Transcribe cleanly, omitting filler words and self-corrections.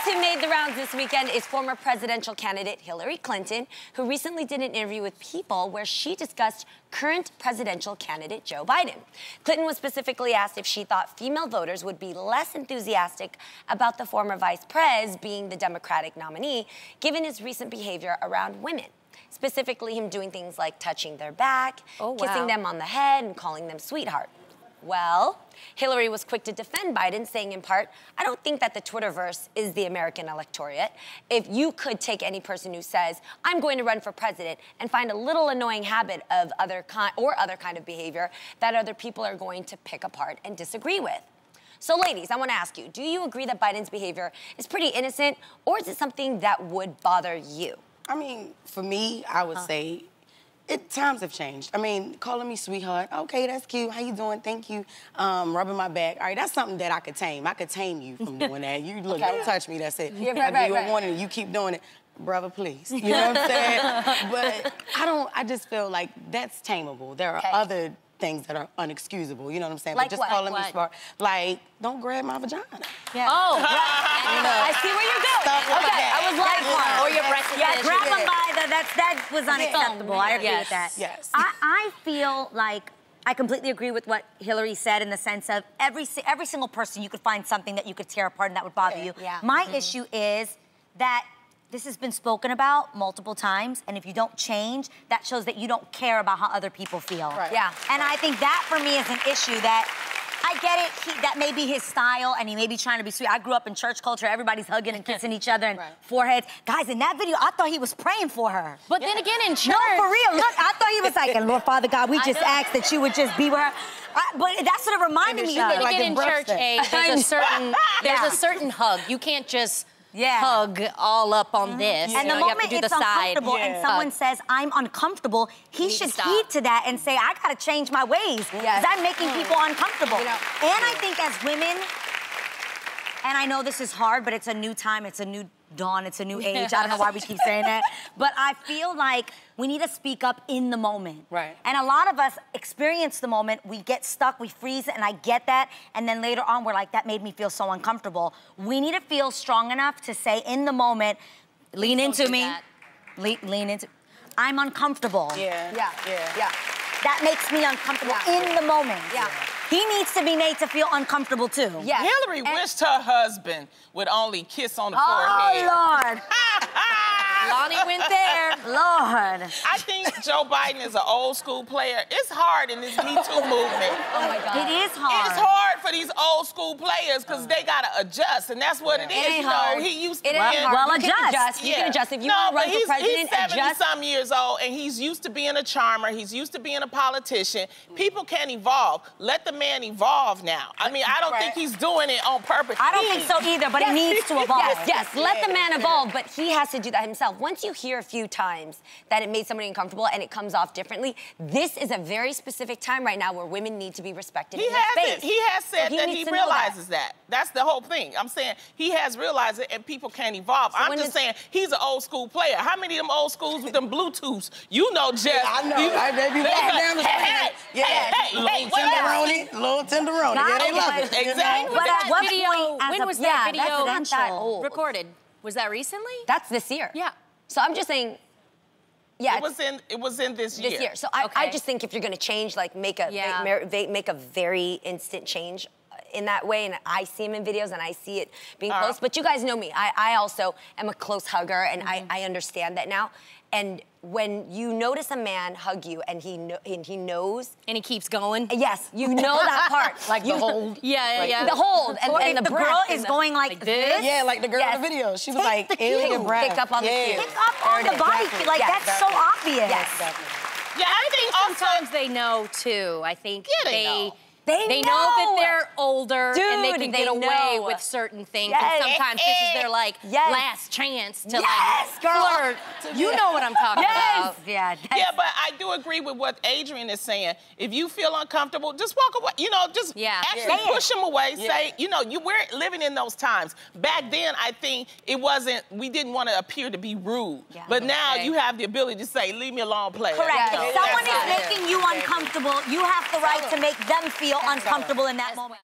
who made the rounds this weekend is former presidential candidate Hillary Clinton, who recently did an interview with People where she discussed current presidential candidate Joe Biden. Clinton was specifically asked if she thought female voters would be less enthusiastic about the former vice pres being the Democratic nominee, given his recent behavior around women. Specifically, him doing things like touching their back, kissing them on the head, and calling them sweetheart. Well, Hillary was quick to defend Biden, saying in part, I don't think that the Twitterverse is the American electorate. If you could take any person who says, I'm going to run for president and find a little annoying habit of other kind of behavior that other people are going to pick apart and disagree with. So ladies, I want to ask you, do you agree that Biden's behavior is pretty innocent, or is it something that would bother you? I mean, for me, I would say, times have changed. I mean, calling me sweetheart, okay, that's cute. How you doing? Thank you. Rubbing my back. All right, that's something that I could tame. I could tame you from doing that. You look, don't touch me. That's it. Yeah, I give you a warning, and you keep doing it. Brother, please. You know what I'm saying? But I just feel like that's tameable. There are other things that are unexcusable. You know what I'm saying? Like but just what? calling me smart, like, don't grab my vagina. Yeah. Oh, I see where you're going. Okay, I was like, or your breast. Yeah, grab them by that was unacceptable. I agree with that. Yes. I feel like I completely agree with what Hillary said in the sense of every single person you could find something that you could tear apart and that would bother you. Yeah. My issue is that this has been spoken about multiple times, and if you don't change, that shows that you don't care about how other people feel. Right. Yeah. And I think that, for me, is an issue that I get it, that may be his style, and he may be trying to be sweet. I grew up in church culture. Everybody's hugging and kissing each other and foreheads. Guys, in that video, I thought he was praying for her. But then again, in church... No, for real. Look, I thought he was like, and Lord Father God, we just asked that you would just be with her. But that's what it reminded me of. Then again, in church, there's a certain hug. You can't just... hug all up on this. And the moment it's uncomfortable and someone says, I'm uncomfortable, he should heed to that and say, I gotta change my ways because I'm making people uncomfortable. And I think as women, and I know this is hard, but it's a new time, it's a new dawn, it's a new age. I don't know why we keep saying that. But I feel like we need to speak up in the moment. Right. And a lot of us experience the moment, we get stuck, we freeze, and I get that. And then later on, we're like, that made me feel so uncomfortable. We need to feel strong enough to say in the moment, lean into me, lean into, I'm uncomfortable. That makes me uncomfortable in the moment. He needs to be made to feel uncomfortable too. Hillary wished her husband would only kiss on the forehead. Oh, Lord. Lonnie went there. Lord. I think Joe Biden is an old school player. It's hard in this Me Too movement. Oh my God. It is hard. It's hard for these old school players because they gotta adjust, and that's what it is. Ain't hard. He used to It be ain't hard. Well, You can adjust. You can adjust. If you want to run for president, he's 70-some years old, and he's used to being a charmer. He's used to being a politician. People can evolve. Let the man evolve now. I mean, I don't think he's doing it on purpose. I don't think so either, but he needs to evolve. Yes, let the man evolve, but he has to do that himself. Once you hear a few times that it made somebody uncomfortable and it comes off differently, this is a very specific time right now where women need to be respected in their space. He has said that he realizes that. That's the whole thing. I'm saying he has realized it and people can evolve. I'm just saying he's an old school player. How many of them old schools with them Bluetooths? You know, Jeff. I know. They be walking down the street. Little tenderoni. Yeah, they love it. Exactly. But at what point, when was that video not that old. recorded? Was that recently? That's this year. Yeah. So I'm just saying, it was in this year. This year. So I just think if you're going to change, like make a very instant change in that way, and I see him in videos and I see it being close. But you guys know me. I also am a close hugger, and I understand that now. And when you notice a man hug you and he knows... And he keeps going? Yes, you know that part. Like the hold? Yeah. The hold. And the girl is going like this? Yeah, like the girl in the video. She was like, alien breath. Pick up on the cue. Pick up on the body. Like, that's so obvious. Yes. Yeah, I think sometimes they know, too. I think they know. They know that they're older and they can get away with certain things. And sometimes this is their, like, last chance to, flirt. You know what I'm talking about. Yeah, but I do agree with what Adrian is saying. If you feel uncomfortable, just walk away. You know, just actually push them away. Say, you know, we're living in those times. Back then, I think we didn't want to appear to be rude. But now you have the ability to say, leave me alone, player. Correct. If someone is making you uncomfortable, you have the right to make them feel uncomfortable in that moment.